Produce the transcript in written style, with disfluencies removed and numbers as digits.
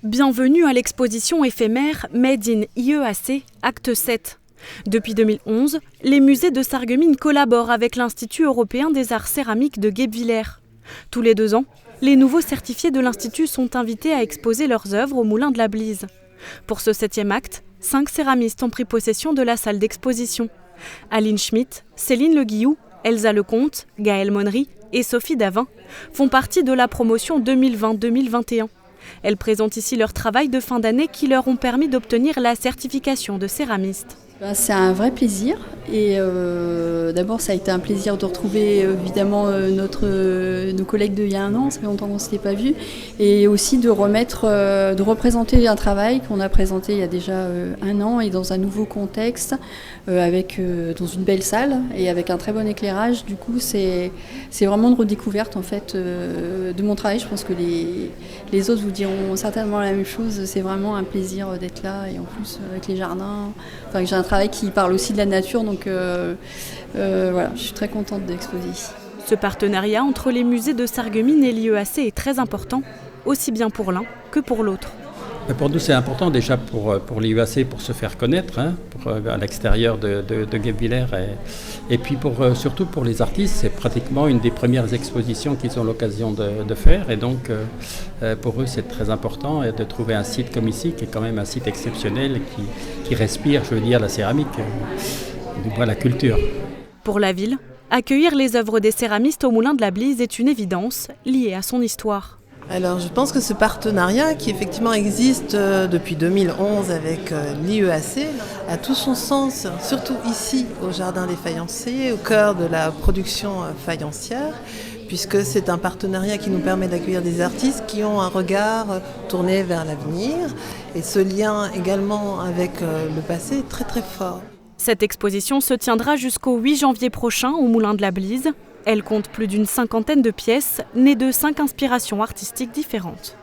Bienvenue à l'exposition éphémère Made in IEAC, acte 7. Depuis 2011, les musées de Sarreguemines collaborent avec l'Institut européen des arts céramiques de Guebwiller. Tous les 2 ans, les nouveaux certifiés de l'Institut sont invités à exposer leurs œuvres au Moulin de la Blise. Pour ce 7e acte, 5 céramistes ont pris possession de la salle d'exposition. Aline Schmitt, Céline Le Guillou, Elsa Lecomte, Gaëlle Monnery et Sophie Davin font partie de la promotion 2020-2021. Elles présentent ici leur travail de fin d'année qui leur ont permis d'obtenir la certification de céramiste. C'est un vrai plaisir et d'abord ça a été un plaisir de retrouver évidemment nos collègues d'il y a un an, ça fait longtemps qu'on ne s'était pas vus, et aussi de représenter un travail qu'on a présenté il y a déjà un an et dans un nouveau contexte, dans une belle salle et avec un très bon éclairage. Du coup c'est vraiment une redécouverte en fait de mon travail. Je pense que les autres vous diront certainement la même chose. C'est vraiment un plaisir d'être là et en plus avec les jardins. Enfin, j'ai un travail qui parle aussi de la nature, donc voilà, je suis très contente d'exposer ici. Ce partenariat entre les musées de Sarreguemines et l'IEAC est très important, aussi bien pour l'un que pour l'autre. Pour nous, c'est important déjà pour l'IEAC pour se faire connaître, à l'extérieur de Guebwiller, et puis surtout pour les artistes, c'est pratiquement une des premières expositions qu'ils ont l'occasion de faire, et donc pour eux c'est très important de trouver un site comme ici, qui est quand même un site exceptionnel, qui respire, je veux dire, la céramique, du moins la culture. Pour la ville, accueillir les œuvres des céramistes au Moulin de la Blise est une évidence liée à son histoire. Alors je pense que ce partenariat qui effectivement existe depuis 2011 avec l'IEAC a tout son sens, surtout ici au Jardin des Faïenciers, au cœur de la production faïencière, puisque c'est un partenariat qui nous permet d'accueillir des artistes qui ont un regard tourné vers l'avenir, et ce lien également avec le passé est très très fort. Cette exposition se tiendra jusqu'au 8 janvier prochain au Moulin de la Blise. Elle compte plus d'une 50aine de pièces nées de 5 inspirations artistiques différentes.